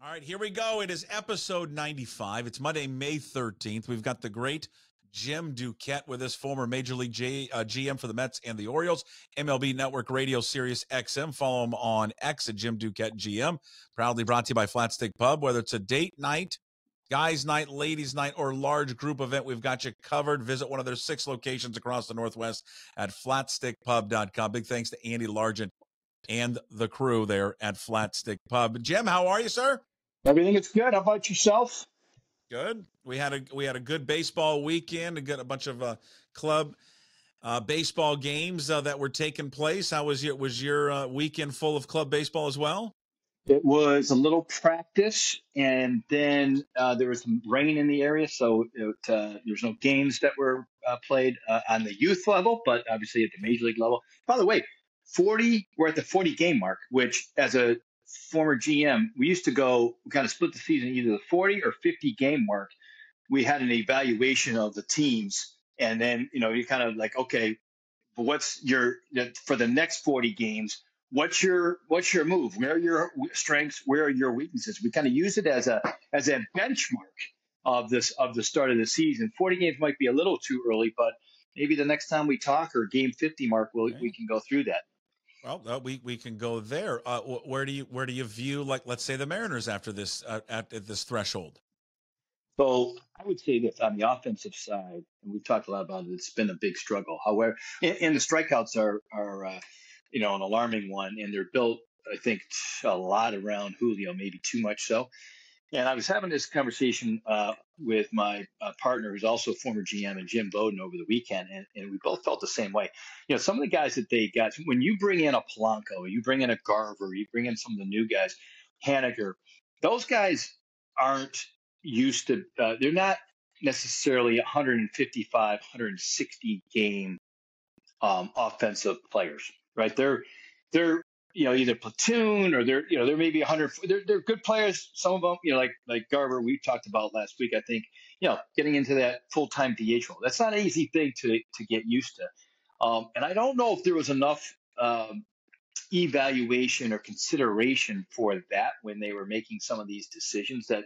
All right, here we go. It is episode 95. It's Monday, May 13th. We've got the great Jim Duquette with us, former Major League GM for the Mets and the Orioles, MLB Network Radio Sirius XM. Follow him on X at Jim Duquette GM. Proudly brought to you by Flat Stick Pub. Whether it's a date night, guys' night, ladies' night, or large group event, we've got you covered. Visit one of their 6 locations across the Northwest at flatstickpub.com. Big thanks to Andy Largent and the crew there at Flat Stick Pub. Jim, how are you, sir? Everything is good. How about yourself? Good. We had a good baseball weekend. A bunch of club baseball games that were taking place. How was your weekend full of club baseball as well? It was a little practice, and then there was some rain in the area, so there's no games that were played on the youth level, but obviously at the major league level. By the way, we're at the 40 game mark, which as a former GM, we used to kind of split the season either the 40 or 50 game mark. We had an evaluation of the teams, and then you kind of like, okay, but for the next 40 games? What's your move? Where are your strengths? Where are your weaknesses? We kind of use it as a benchmark of the start of the season. 40 games might be a little too early, but maybe the next time we talk or game 50 mark, we can go through that. Well, we can go there. Where do you view, like, let's say, the Mariners after this at this threshold? So I would say this on the offensive side, and we've talked a lot about it. It's been a big struggle. However, and the strikeouts are an alarming one, and they're built, I think, a lot around Julio, maybe too much so. And I was having this conversation with my partner, who's also a former GM, and Jim Bowden over the weekend, and we both felt the same way. Some of the guys that they got, when you bring in a Polanco, you bring in a Garver, you bring in some of the new guys, Haniger, those guys aren't used to, they're not necessarily 155, 160 game offensive players, right? They're either platoon or they're maybe 100. They're good players. Some of them, like Garver, we talked about last week. I think getting into that full-time DH role, that's not an easy thing to get used to. And I don't know if there was enough evaluation or consideration for that when they were making some of these decisions that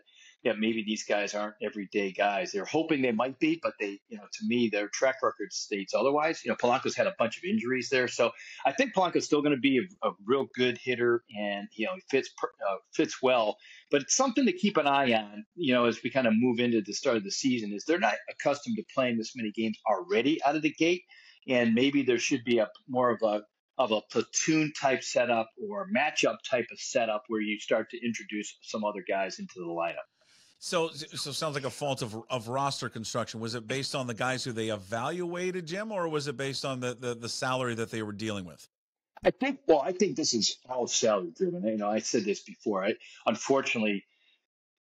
maybe these guys aren't everyday guys. They're hoping they might be, but they, to me, their track record states otherwise. Polanco's had a bunch of injuries there. So I think Polanco's still going to be a real good hitter, and, he fits well, but it's something to keep an eye on, as we kind of move into the start of the season. Is they're not accustomed to playing this many games already out of the gate. And maybe there should be more of a platoon type setup or matchup type of setup where you start to introduce some other guys into the lineup. So it sounds like a fault of roster construction. Was it based on the guys who they evaluated, Jim, or was it based on the salary that they were dealing with? I think this is all salary driven. I said this before. Unfortunately,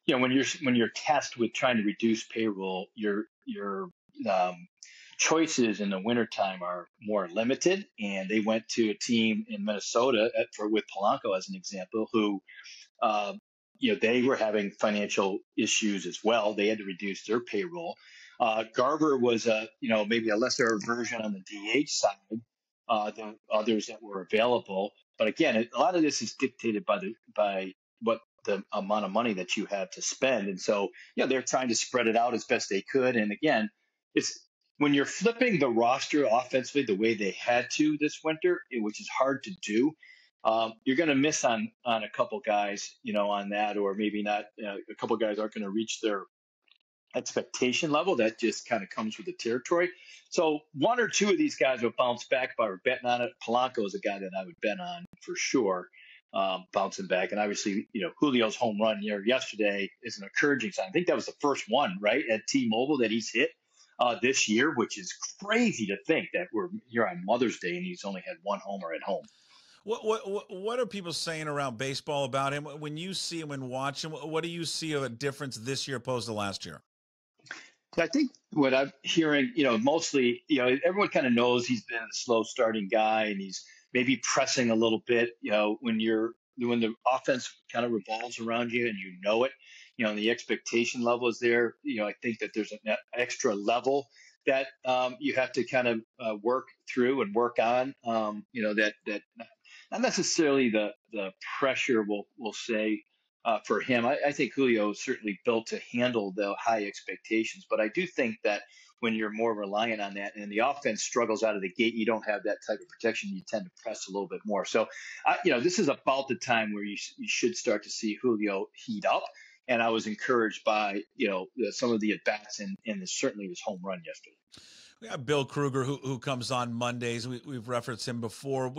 when you're tasked with trying to reduce payroll, your choices in the wintertime are more limited. And they went to a team in Minnesota with Polanco as an example, who they were having financial issues as well. They had to reduce their payroll. Garver was maybe a lesser version on the DH side than others that were available. But again, a lot of this is dictated by what the amount of money that you have to spend. And so, they're trying to spread it out as best they could. And again, it's when you're flipping the roster offensively the way they had to this winter, which is hard to do. You're going to miss on a couple guys, on that, or maybe not. A couple guys aren't going to reach their expectation level. That just kind of comes with the territory. So one or two of these guys will bounce back if I were betting on it. Polanco is a guy that I would bet on for sure, bouncing back. And obviously, Julio's home run yesterday is an encouraging sign. I think that was the first one, right, at T-Mobile that he's hit this year, which is crazy to think that we're here on Mother's Day and he's only had one homer at home. What are people saying around baseball about him? When you see him and watch him, what do you see of a difference this year opposed to last year? I think what I'm hearing, mostly, everyone kind of knows he's been a slow starting guy and he's maybe pressing a little bit, when the offense kind of revolves around you and it, and the expectation level is there. I think that there's an extra level that you have to kind of work through and work on, that not necessarily the pressure we'll say for him. I think Julio is certainly built to handle the high expectations, but I do think that when you're more reliant on that and the offense struggles out of the gate, you don't have that type of protection. You tend to press a little bit more. So, this is about the time where you should start to see Julio heat up. And I was encouraged by, some of the at bats and certainly his home run yesterday. We got Bill Kruger who comes on Mondays. We've referenced him before.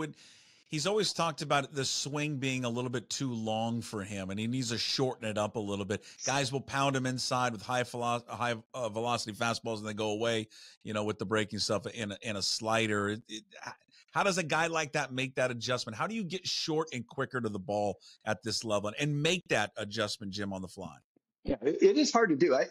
He's always talked about the swing being a little bit too long for him, and he needs to shorten it up a little bit. Guys will pound him inside with high velocity fastballs, and they go away, with the breaking stuff in a slider. How does a guy like that make that adjustment? How do you get short and quicker to the ball at this level and make that adjustment, Jim, on the fly? Yeah, it is hard to do. I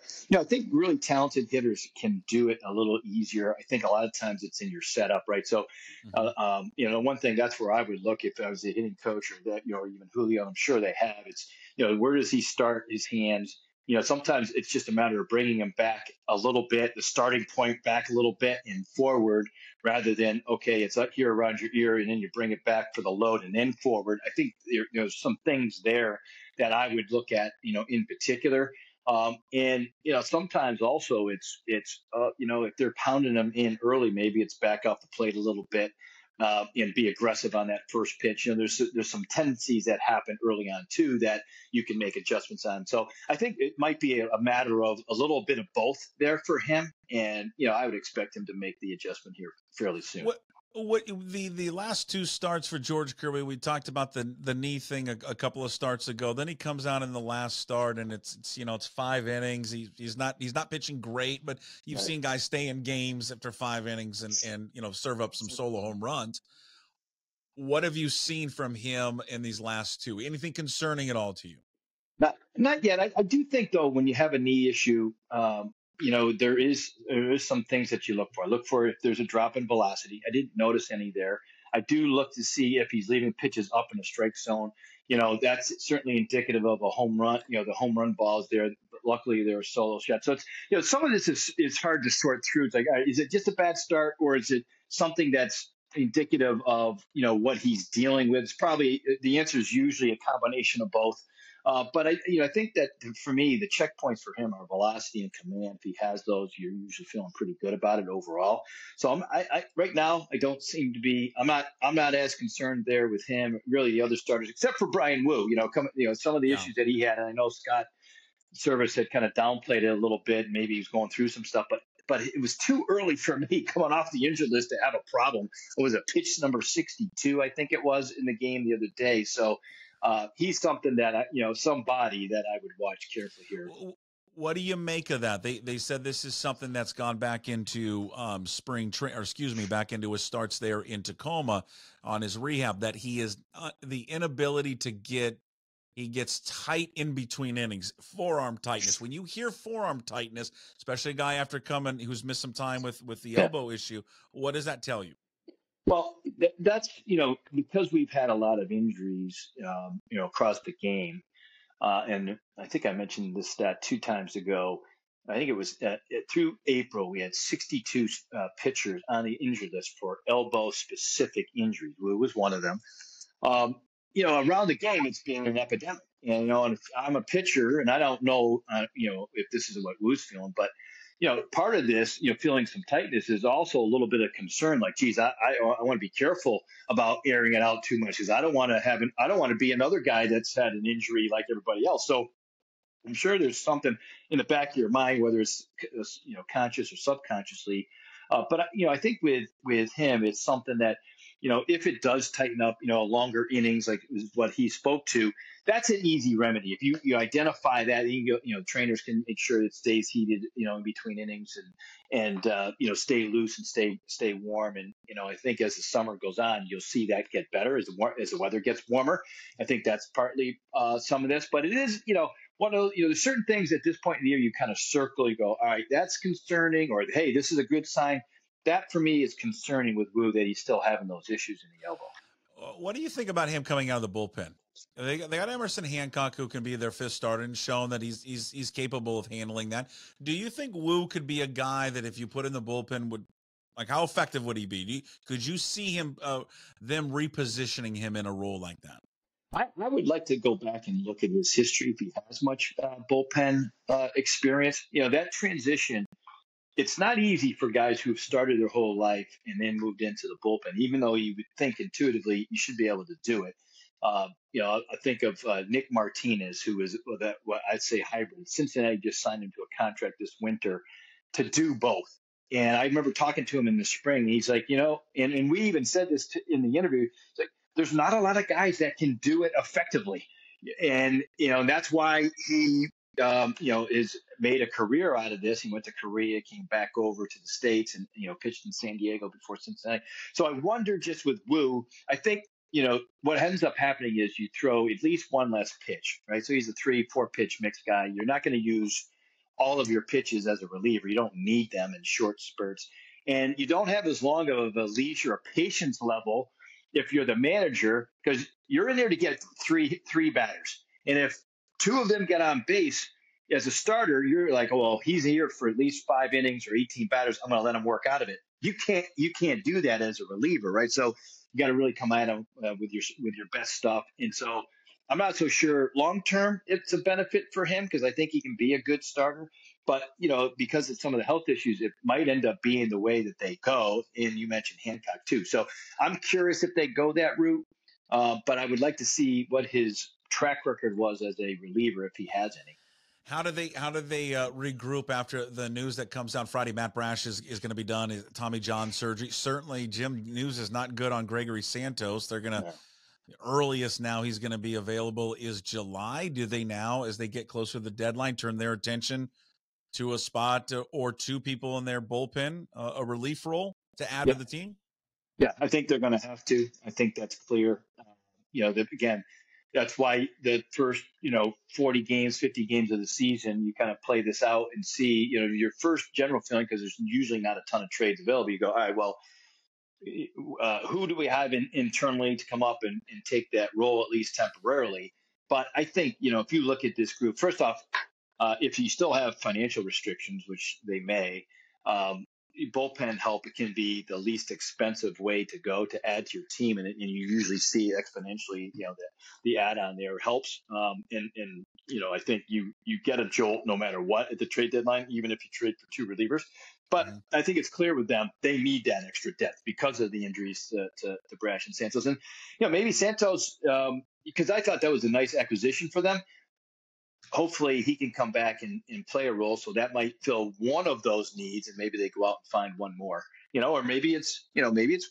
think really talented hitters can do it a little easier. I think a lot of times it's in your setup, right? So, one thing that's where I would look if I was a hitting coach or that, or even Julio, I'm sure they have. It's, where does he start his hands? Sometimes it's just a matter of bringing him back a little bit, the starting point back a little bit and forward, rather than, okay, it's up here around your ear and then you bring it back for the load and then forward. I think there's some things there that I would look at, in particular. Sometimes also it's if they're pounding them in early, maybe it's back off the plate a little bit and be aggressive on that first pitch. There's some tendencies that happen early on too that you can make adjustments on. So I think it might be a matter of a little bit of both there for him. And, I would expect him to make the adjustment here fairly soon. What the last two starts for George Kirby, we talked about the knee thing a couple of starts ago. Then he comes out in the last start, and it's 5 innings. He's not pitching great, but you've seen guys stay in games after 5 innings and serve up some solo home runs. What have you seen from him in these last two? Anything concerning at all to you? Not yet. I do think though, when you have a knee issue, there is some things that you look for. I look for if there's a drop in velocity. I didn't notice any there. I do look to see if he's leaving pitches up in the strike zone. That's certainly indicative of a home run. The home run balls there. But luckily, there are solo shots. So it's some of this is hard to sort through. It's like, all right, is it just a bad start or is it something that's indicative of what he's dealing with? It's probably the answer is usually a combination of both. But I think that for me, the checkpoints for him are velocity and command. If he has those, you're usually feeling pretty good about it overall. So right now, I don't seem to be. I'm not as concerned there with him. Really, the other starters, except for Brian Wu. Some of the issues that he had, and I know Scott Service had kind of downplayed it a little bit. Maybe he was going through some stuff, but it was too early for me coming off the injured list to have a problem. It was a pitch number 62, I think it was, in the game the other day. So. He's something that somebody that I would watch carefully here. What do you make of that? They said this is something that's gone back into back into his starts there in Tacoma on his rehab. That he is the inability to he gets tight in between innings, forearm tightness. When you hear forearm tightness, especially a guy who's missed some time with the elbow issue, what does that tell you? Well, that's, because we've had a lot of injuries, across the game. And I think I mentioned this stat 2 times ago. I think it was through April, we had 62 pitchers on the injured list for elbow specific injuries. It was one of them. Around the game, it's been an epidemic. And if I'm a pitcher and I don't know, if this is what Wu's feeling, but part of this, feeling some tightness is also a little bit of concern. Like, geez, I want to be careful about airing it out too much because I don't want to be another guy that's had an injury like everybody else. So I'm sure there's something in the back of your mind, whether it's conscious or subconsciously. But I think with him, it's something that if it does tighten up, longer innings, like what he spoke to, that's an easy remedy. If you identify that, you can trainers can make sure it stays heated, in between innings and stay loose and stay warm. And, I think as the summer goes on, you'll see that get better as the weather gets warmer. I think that's partly some of this, but it is, one of there's certain things at this point in the year you kind of circle, you go, all right, that's concerning, or hey, this is a good sign. That for me is concerning with Wu, that he's still having those issues in the elbow. What do you think about him coming out of the bullpen? They got Emerson Hancock, who can be their 5th starter, and shown that he's capable of handling that. Do you think Wu could be a guy that if you put in the bullpen how effective would he be? Could you see him them repositioning him in a role like that? I would like to go back and look at his history if he has much bullpen experience. That transition, it's not easy for guys who've started their whole life and then moved into the bullpen, even though you would think intuitively you should be able to do it. I think of Nick Martinez, who is what I'd say hybrid. Cincinnati just signed him to a contract this winter to do both. And I remember talking to him in the spring. And he's like, and we even said this in the interview. It's like, there's not a lot of guys that can do it effectively. And, that's why he is made a career out of this. He went to Korea, came back over to the States and, pitched in San Diego before Cincinnati. So I wonder just with Wu, I think, what ends up happening is you throw at least one less pitch, right? So he's a 3-4 pitch mix guy. You're not going to use all of your pitches as a reliever. You don't need them in short spurts. And you don't have as long of a leisure or patience level if you're the manager, because you're in there to get three batters. And if two of them get on base as a starter, you're like, oh, well, he's here for at least 5 innings or 18 batters. I'm going to let him work out of it. You can't do that as a reliever, right? So you got to really come at him with your best stuff. And so I'm not so sure long term it's a benefit for him, because I think he can be a good starter. But because of some of the health issues, it might end up being the way that they go. And you mentioned Hancock too. So I'm curious if they go that route. But I would like to see what his track record was as a reliever, if he has any. How do they regroup after the news that comes down Friday? Matt Brash is going to be done. Tommy John surgery. Certainly, Jim News is not good on Gregory Santos. They're going to earliest now he's going to be available is July. Do they now, as they get closer to the deadline, turn their attention to a spot or two people in their bullpen, a relief role to add to the team? Yeah, I think they're going to have to. I think that's clear. Again, that's why the first, 40 games, 50 games of the season, you kind of play this out and see, your first general feeling, because there's usually not a ton of trades available. You go, all right, well, who do we have internally to come up and take that role, at least temporarily? But I think, if you look at this group, first off, if you still have financial restrictions, which they may, bullpen help can be the least expensive way to go to add to your team, and you usually see exponentially, the add-on there helps. I think you get a jolt no matter what at the trade deadline, even if you trade for two relievers. But I think it's clear with them they need that extra depth because of the injuries to Brash and Santos, and maybe Santos, because I thought that was a nice acquisition for them. Hopefully he can come back and play a role. So that might fill one of those needs, and maybe they go out and find one more, or maybe it's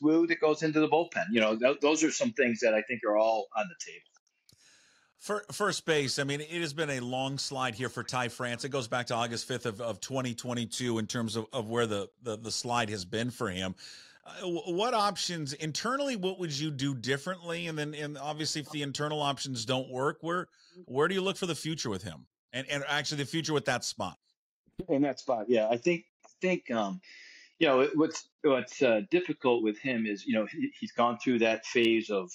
Wu that goes into the bullpen. Those are some things that I think are all on the table. For first base, I mean, it has been a long slide here for Ty France. It goes back to August 5th of 2022 in terms of where the slide has been for him. What options internally, what would you do differently? And obviously if the internal options don't work, where do you look for the future with him and actually the future with that spot? In that spot. Yeah. I think, what's difficult with him is, he's gone through that phase of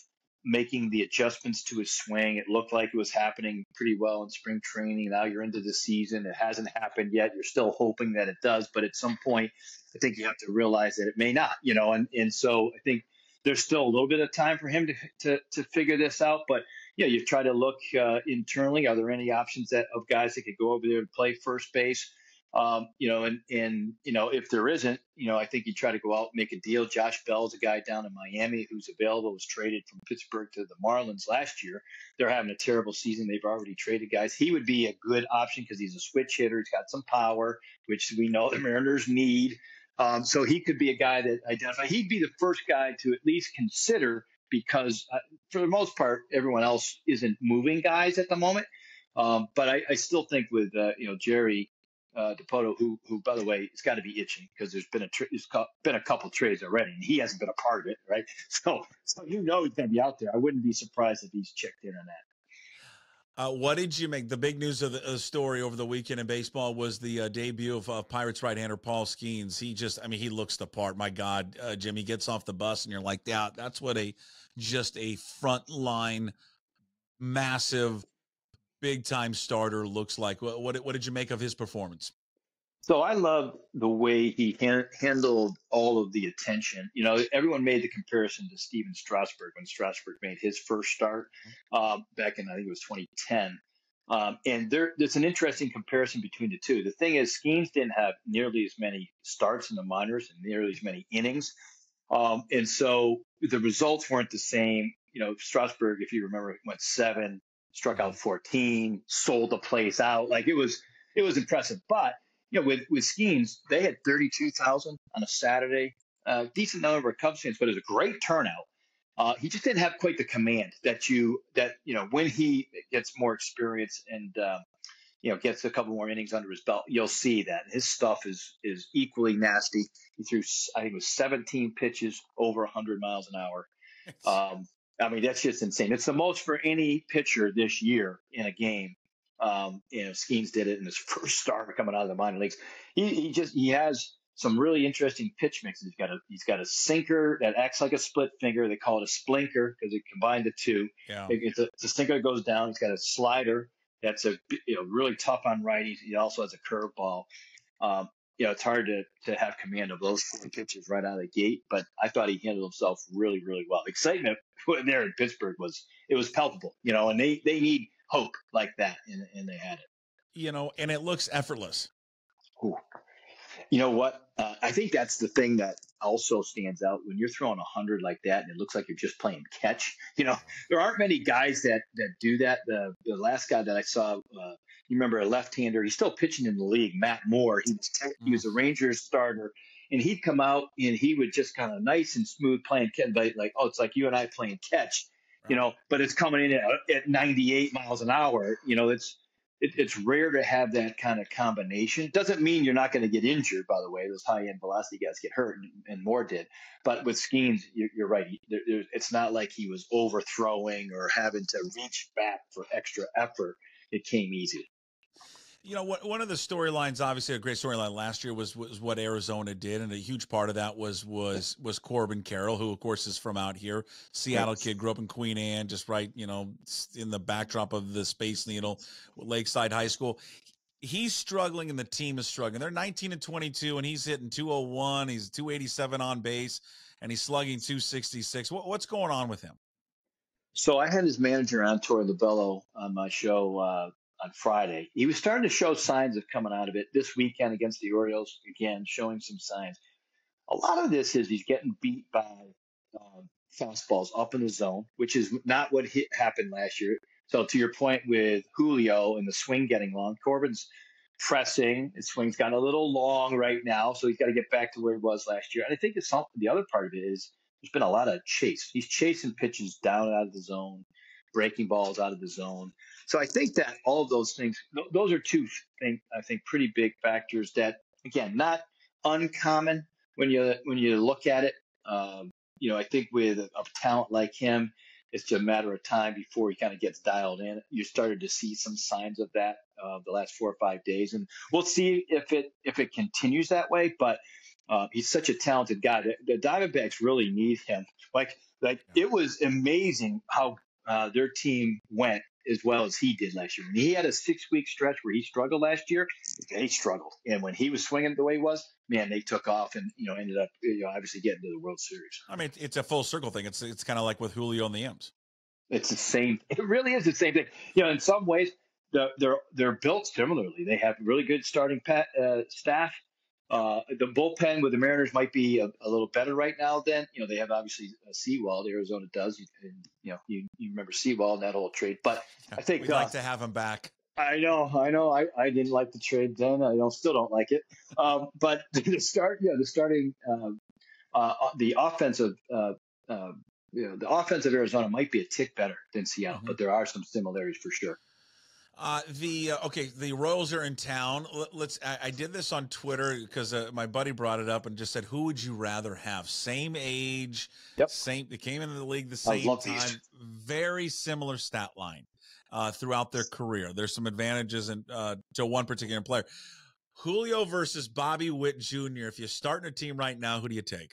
making the adjustments to his swing. It looked like it was happening pretty well in spring training. Now you're into the season. It hasn't happened yet. You're still hoping that it does, but at some point, I think you have to realize that it may not, and so I think there's still a little bit of time for him to figure this out. But you try to look internally. Are there any options of guys that could go over there to play first base? If there isn't, I think you try to go out and make a deal. Josh Bell's a guy down in Miami who's available, was traded from Pittsburgh to the Marlins last year. They're having a terrible season. They've already traded guys. He would be a good option because he's a switch hitter. He's got some power, which we know the Mariners need. So he could be a guy that identify. He'd be the first guy to at least consider, because for the most part, everyone else isn't moving guys at the moment. But I still think with Jerry Dipoto, who by the way, it's got to be itching because there's been a couple trades already, and he hasn't been a part of it, right? So he's going to be out there. I wouldn't be surprised if he's checked in on that. What did you make? The big news of the story over the weekend in baseball was the debut of Pirates right-hander Paul Skeens. He looks the part. My God, Jim, he gets off the bus, and you're like, yeah, that's what just a front-line, massive, big-time starter looks like. What did you make of his performance? So I love the way he handled all of the attention. You know, everyone made the comparison to Steven Strasburg when Strasburg made his first start back in, I think it was 2010. And there's an interesting comparison between the two. The thing is, Skeens didn't have nearly as many starts in the minors and nearly as many innings. And so the results weren't the same. You know, Strasburg, if you remember, went seven, struck out 14, sold the place out. Like it was impressive. But you know, with Skeens, they had 32,000 on a Saturday, decent number of Cubs fans, but it was a great turnout. He just didn't have quite the command that when he gets more experience and gets a couple more innings under his belt, you'll see that his stuff is equally nasty. He threw, I think it was 17 pitches over 100 miles an hour. I mean, that's just insane. It's the most for any pitcher this year in a game. Skeens did it in his first start coming out of the minor leagues. He has some really interesting pitch mixes. He's got a sinker that acts like a split finger. They call it a splinker because it combined the two. Yeah. It's a sinker that goes down. He's got a slider that's really tough on righties. He also has a curveball. It's hard to have command of those four pitches right out of the gate, but I thought he handled himself really, really well. Excitement there in Pittsburgh was palpable, and they need hope like that, and they had it. And it looks effortless. Ooh. You know what? I think that's the thing that also stands out when you're throwing 100 like that, and it looks like you're just playing catch. There aren't many guys that do that. The last guy that I saw, you remember, a left-hander. He's still pitching in the league, Matt Moore. He was a Rangers starter, and he'd come out and he would just kind of nice and smooth playing catch, like, oh, it's like you and I playing catch, right. But it's coming in at 98 miles an hour. It's rare to have that kind of combination. Doesn't mean you're not going to get injured, by the way. Those high-end velocity guys get hurt, and Moore did. But with Skeens, you're right. It's not like he was overthrowing or having to reach back for extra effort. It came easy. One of the storylines, obviously a great storyline last year was what Arizona did, and a huge part of that was Corbin Carroll, who of course is from out here, Seattle kid, grew up in Queen Anne, just right, in the backdrop of the Space Needle, Lakeside High School. He's struggling, and the team is struggling. They're 19-22, and he's hitting 201. He's 287 on base, and he's slugging 266. What's going on with him? So I had his manager on Torre Lobello on my show on Friday. He was starting to show signs of coming out of it this weekend against the Orioles, again, showing some signs. A lot of this is he's getting beat by fastballs up in the zone, which is not what happened last year. So to your point with Julio and the swing getting long, Corbin's pressing. His swing's gotten a little long right now, so he's got to get back to where he was last year. And I think the other part of it is there's been a lot of chase. He's chasing pitches down out of the zone, breaking balls out of the zone. So I think that all of those things, those are two things, I think, pretty big factors that, again, not uncommon when you look at it. I think with a talent like him, it's just a matter of time before he kind of gets dialed in. You started to see some signs of that the last 4 or 5 days, and we'll see if it continues that way. But he's such a talented guy. The Diamondbacks really need him. It was amazing how their team went as well as he did last year. When he had a 6-week stretch where he struggled last year, they struggled. And when he was swinging the way he was, man, they took off and ended up obviously getting to the World Series. I mean, it's a full circle thing. It's kind of like with Julio and the M's. It's the same. It really is the same thing. In some ways, they're built similarly. They have really good starting staff. The bullpen with the Mariners might be a little better right now than, they have obviously Sewald, Arizona does. You remember Sewald and that whole trade. But I think we'd like to have him back. I know. I didn't like the trade then. I still don't like it. But the offensive Arizona might be a tick better than Seattle, but there are some similarities for sure. The Royals are in town. I did this on Twitter because my buddy brought it up and just said, who would you rather have? Same age, same. They came into the league the same time. These. Very similar stat line throughout their career. There's some advantages to one particular player. Julio versus Bobby Witt Jr. If you're starting a team right now, who do you take?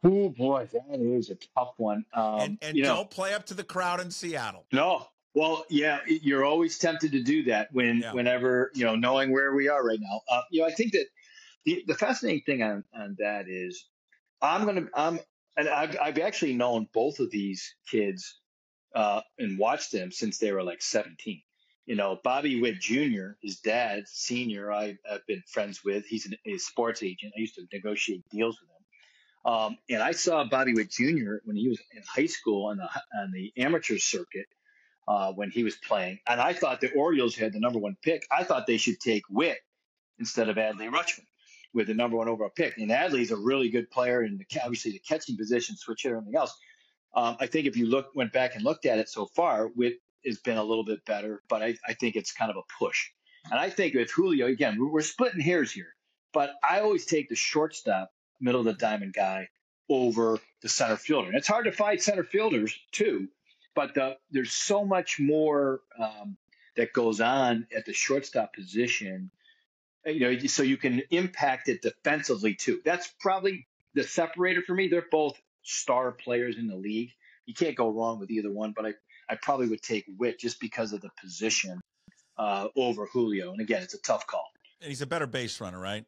Oh boy, that is a tough one. And don't play up to the crowd in Seattle. No, Well, yeah, you're always tempted to do that Yeah. whenever, knowing where we are right now. I think that the fascinating thing on that is and I've actually known both of these kids and watched them since they were like 17. Bobby Witt Jr., his dad, senior, I've been friends with. He's a sports agent. I used to negotiate deals with him. And I saw Bobby Witt Jr. when he was in high school on the amateur circuit when he was playing. And I thought the Orioles had the number one pick. I thought they should take Witt instead of Adley Rutschman with the number one overall pick. And Adley's a really good player, and obviously the catching position, switch hitter, everything else. I think if you went back and looked at it so far, Witt has been a little bit better, but I think it's kind of a push. And I think with Julio, again, we're splitting hairs here, but I always take the shortstop, middle of the diamond guy over the center fielder. And it's hard to find center fielders too, but there's so much more that goes on at the shortstop position, so you can impact it defensively too. That's probably the separator for me. They're both star players in the league. You can't go wrong with either one, but I probably would take Witt just because of the position over Julio. And again, it's a tough call. And he's a better base runner, right?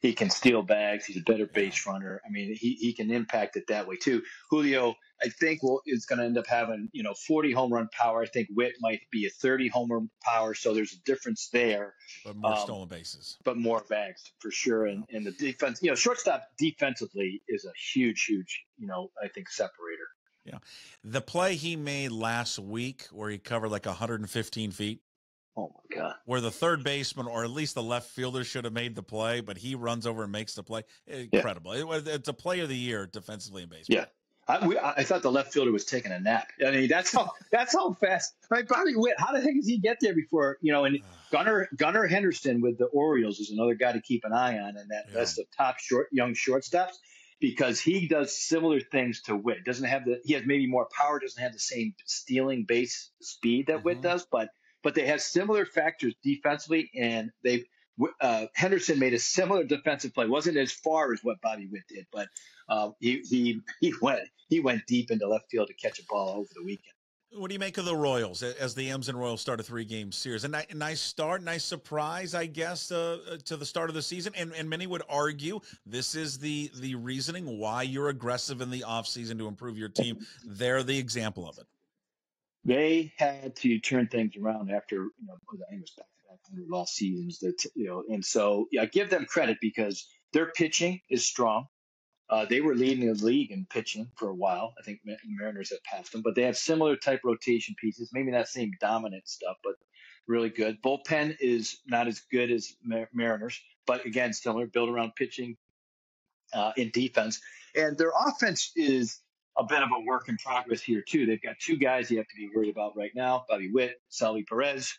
He can steal bags. He's a better Yeah. base runner. I mean, he can impact it that way too. Julio, I think, is going to end up having 40 home run power. I think Witt might be a 30 home run power. So there's a difference there. But more stolen bases. But more bags for sure. Yeah. And the defense, shortstop defensively is a huge, I think separator. Yeah. The play he made last week where he covered like 115 feet. Oh my God. Where the third baseman or at least the left fielder should have made the play, but he runs over and makes the play. Incredible. Yeah. It's a play of the year defensively in baseball. Yeah. I thought the left fielder was taking a nap. I mean, that's how fast. Right, Bobby Witt, how the heck does he get there before? And Gunnar Henderson with the Orioles is another guy to keep an eye on, and that's the top young shortstops because he does similar things to Witt. He has maybe more power, doesn't have the same stealing base speed that Witt does, but they have similar factors defensively, and Henderson made a similar defensive play. Wasn't as far as what Bobby Witt did, but he went deep into left field to catch a ball over the weekend. What do you make of the Royals as the M's and Royals start a 3-game series? A nice start, nice surprise, I guess, to the start of the season. And many would argue this is the reasoning why you're aggressive in the offseason to improve your team. They're the example of it. They had to turn things around after, I think it was back-to-back 100-loss seasons. And so I give them credit because their pitching is strong. They were leading the league in pitching for a while. I think Mariners have passed them, but they have similar type rotation pieces. Maybe not same dominant stuff, but really good. Bullpen is not as good as Mariners, but again, similar, built around pitching in defense. And their offense is a bit of a work in progress here too. They've got two guys you have to be worried about right now: Bobby Witt, Salvi Perez.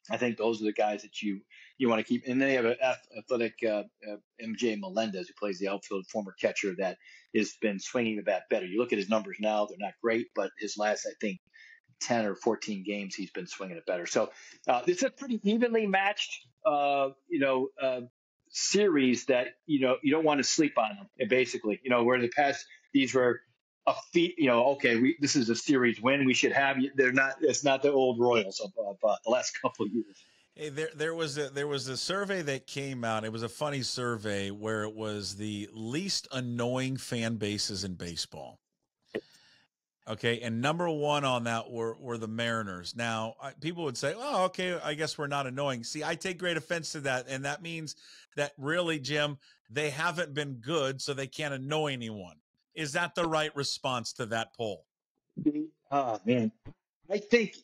I think those are the guys that you want to keep. And then they have an athletic MJ Melendez, who plays the outfield, former catcher that has been swinging the bat better. You look at his numbers now; they're not great, but his last, I think, 10 or 14 games, he's been swinging it better. So it's a pretty evenly matched, series that you don't want to sleep on them. Basically, where in the past these were a feat, this is a series win. We should have. They're not. It's not the old Royals of the last couple of years. Hey, there was a survey that came out. It was a funny survey where it was the least annoying fan bases in baseball. Okay, and number one on that were the Mariners. Now, people would say, "Oh, okay, I guess we're not annoying." See, I take great offense to that, and that means that really, Jim, they haven't been good, so they can't annoy anyone. Is that the right response to that poll? Oh, man. I think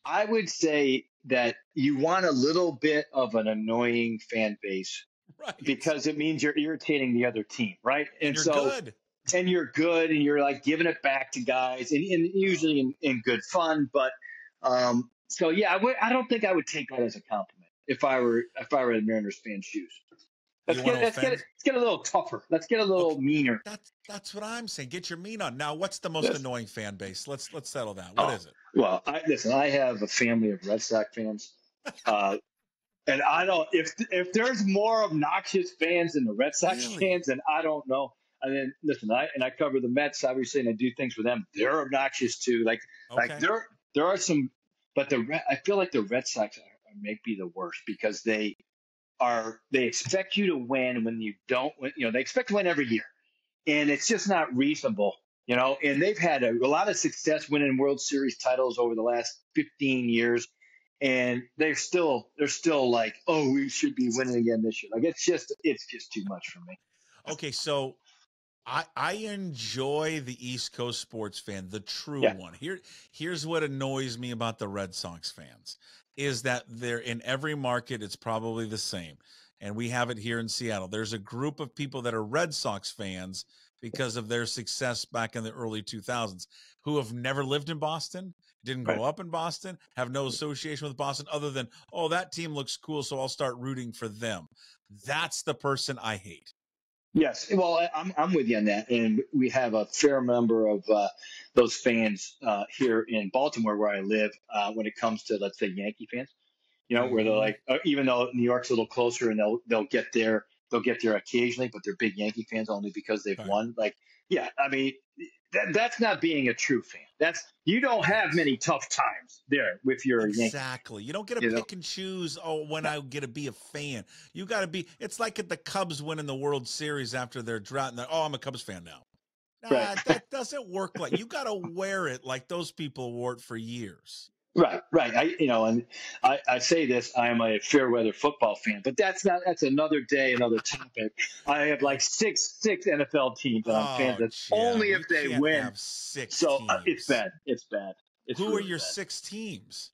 I would say that you want a little bit of an annoying fan base, right? Because it means you're irritating the other team, right? And you're good. And you're good, and you're like giving it back to guys, and usually in good fun. But so yeah, I don't think I would take that as a compliment if I were in Mariners fan shoes. Let's get a little tougher. Let's get a little meaner. That's what I'm saying. Get your mean on. Now, what's the most annoying fan base? Let's settle that. What is it? Well, I have a family of Red Sox fans, and I don't. If there's more obnoxious fans than the Red Sox fans, then I don't know. And then listen, I cover the Mets obviously, and I do things for them. They're obnoxious too. Like there are some, but I feel like the Red Sox may be the worst because they expect you to win when you don't win. They expect to win every year, and it's just not reasonable. And they've had a lot of success winning World Series titles over the last 15 years, and they're still like, oh, we should be winning again this year. Like it's just too much for me. Okay, so I enjoy the East Coast sports fan, the true Yeah. one. Here's what annoys me about the Red Sox fans is that they're in every market, it's probably the same. And we have it here in Seattle. There's a group of people that are Red Sox fans because of their success back in the early 2000s who have never lived in Boston, didn't grow up in Boston, have no association with Boston other than, oh, that team looks cool, so I'll start rooting for them. That's the person I hate. Yes, well, I'm with you on that, and we have a fair number of those fans here in Baltimore, where I live. When it comes to, let's say, Yankee fans, where they're like, even though New York's a little closer, and they'll get there, occasionally, but they're big Yankee fans only because they've won. Like, yeah, I mean, that's not being a true fan. You don't have many tough times there with your exactly. Yankee. You don't get to pick and choose. Oh, when I get to be a fan, you got to be. It's like at the Cubs winning the World Series after their drought, and I'm a Cubs fan now. That doesn't work. Like you got to wear it like those people wore it for years. Right. I say this, I am a fair weather football fan, but that's another day, another topic. I have like six NFL teams that I'm fans of, only if they win. Have six so teams. It's bad. It's bad. Who really are your bad. 6 teams?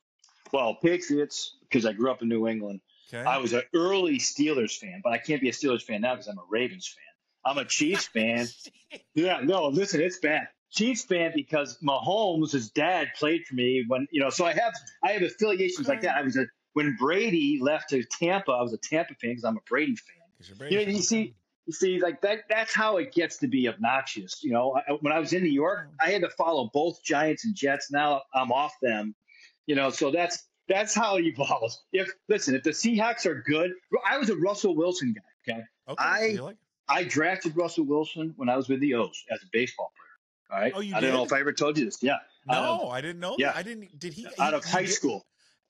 Well, Patriots, because I grew up in New England. Okay. I was an early Steelers fan, but I can't be a Steelers fan now because I'm a Ravens fan. I'm a Chiefs fan. Yeah, no, listen, it's bad. Chiefs fan because Mahomes, his dad, played for me when so I have affiliations like that. When Brady left to Tampa, I was a Tampa fan because I'm a Brady fan. You see, like that's how it gets to be obnoxious. When I was in New York, I had to follow both Giants and Jets. Now I'm off them. So that's how it evolves. If the Seahawks are good, I was a Russell Wilson guy. Okay. I drafted Russell Wilson when I was with the O's as a baseball player. All right. Oh, you I don't know if I ever told you this. Yeah. No, I didn't know that. I didn't. Did he? Out of high school.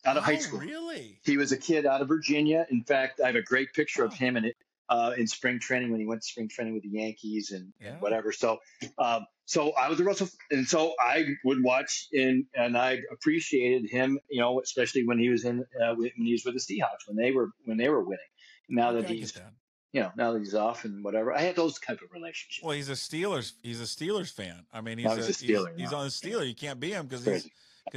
Out of high school. Really? He was a kid out of Virginia. In fact, I have a great picture of him in spring training when he went to spring training with the Yankees and whatever. So I was a Russell, and so I would watch and I appreciated him, especially when he was when he was with the Seahawks when they were winning. Now that now that he's off and whatever, I had those type of relationships. Well, he's a Steelers fan. I mean, he's on the Steelers. You can't be him because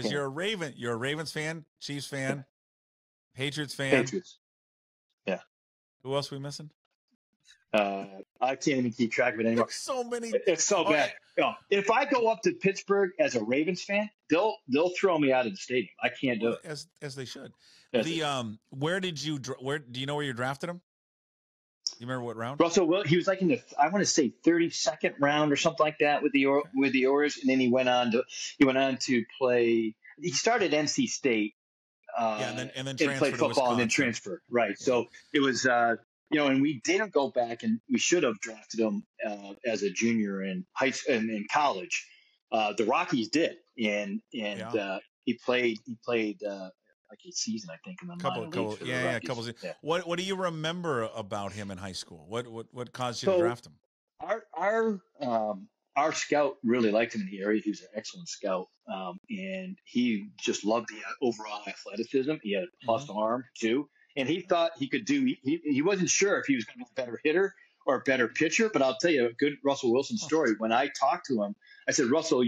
you're a Raven. You're a Ravens fan, Chiefs fan, Patriots fan. Patriots. Yeah. Who else are we missing? I can't even keep track of it anymore. There's so many. It's so bad. If I go up to Pittsburgh as a Ravens fan, they'll throw me out of the stadium. I can't do it. As they should. Where do you know where you drafted him? You remember what round? Russell Wilson. He was like in the, I want to say 32nd round or something like that with the Orioles, and then he went on to play. He started NC State, and then played football and then transferred. Right. Yeah. So it was, and we didn't go back, and we should have drafted him as a junior in high school and in college. The Rockies did, and he played. Like a season, I think, in the minor leagues. A couple seasons. Yeah. What do you remember about him in high school? What caused you to draft him? Our scout really liked him in the area. He was an excellent scout, and he just loved the overall athleticism. He had a plus arm too, and he thought he could do. He wasn't sure if he was going to be a better hitter or a better pitcher, but I'll tell you a good Russell Wilson story. When I talked to him, I said, "Russell,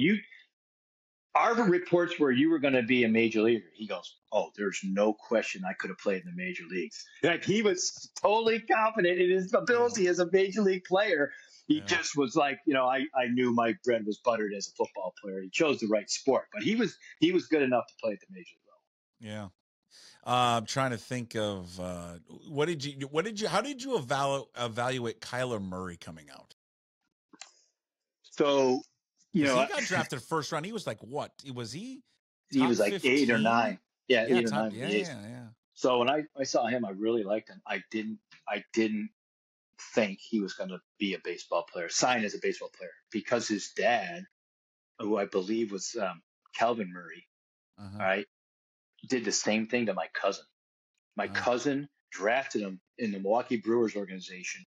our reports were you were going to be a major leaguer." He goes, "Oh, there's no question I could have played in the major leagues." Like he was totally confident in his ability as a major league player. He just was like, I knew my bread was buttered as a football player. He chose the right sport, but he was good enough to play at the major level. Yeah. I'm trying to think of how did you evaluate Kyler Murray coming out? So, he got drafted first round. He was like, what? Was he? He was like 15? 8 or 9. Yeah, 8 or 9. Yeah. So when I saw him, I really liked him. I didn't think he was going to be a baseball player, sign as a baseball player, because his dad, who I believe was Calvin Murray, All right. Did the same thing to my cousin. My cousin drafted him in the Milwaukee Brewers organization,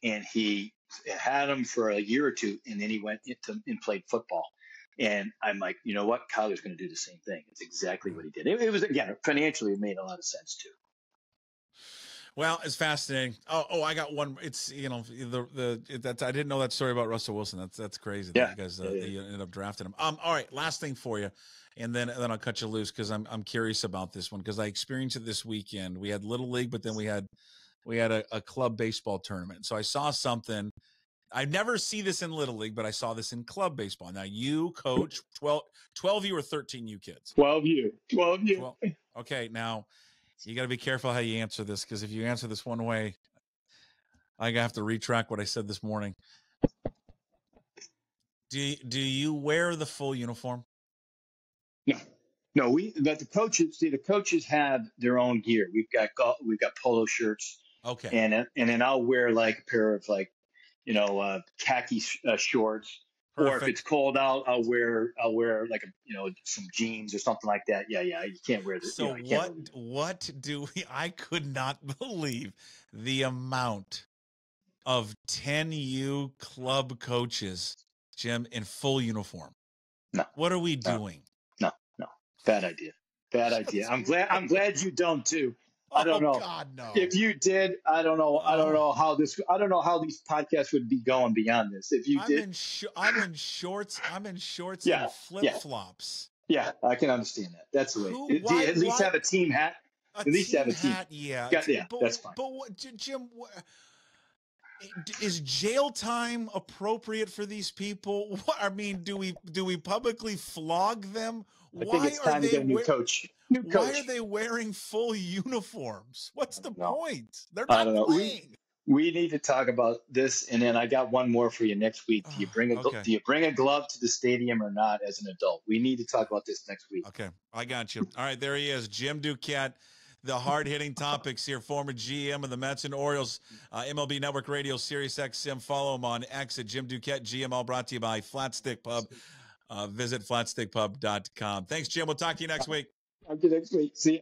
and he had him for a year or two, and then he went into and played football. And I'm like, you know what? Kyler's going to do the same thing. It's exactly what he did. It was, again, financially, it made a lot of sense too. Well, it's fascinating. I got one. It's, you know, that's, I didn't know that story about Russell Wilson. That's crazy. That you guys you ended up drafting him. All right, last thing for you, and then I'll cut you loose because I'm curious about this one because I experienced it this weekend. We had Little League, but then we had a club baseball tournament. So I saw something. I never see this in Little League, but I saw this in club baseball. Now you coach 12 you or 13 you kids? 12 you. 12. Okay, now you got to be careful how you answer this because if you answer this one way, I have to retract what I said this morning. Do you wear the full uniform? No. But the coaches have their own gear. We've got polo shirts. Okay. And then I'll wear like a pair of khaki shorts. Perfect. Or if it's cold out, I'll wear like some jeans or something like that. Yeah. You can't wear this. So what do we? I could not believe the amount of 10U club coaches, Jim, in full uniform. No. What are we doing? No. Bad idea. I'm glad you don't too. I don't know. God, no. If you did, I don't know how these podcasts would be going beyond this. If you did, I'm in shorts and flip flops. Yeah, I can understand that. That's the way. At least have a team hat. At least have a team hat. Yeah. That's fine. But Jim, is jail time appropriate for these people? I mean, do we publicly flog them? I think it's time to get a new coach. Why are they wearing full uniforms? What's the point? They're not playing. We need to talk about this, and then I got one more for you next week. Do you bring a glove to the stadium or not as an adult? We need to talk about this next week. Okay, I got you. All right, there he is, Jim Duquette. The hard-hitting topics here, former GM of the Mets and Orioles, MLB Network Radio, Sirius XM. Follow him on X at Jim Duquette, GM, all brought to you by Flat Stick Pub. Visit flatstickpub.com. Thanks, Jim. We'll talk to you next week. Talk to you next week. See you.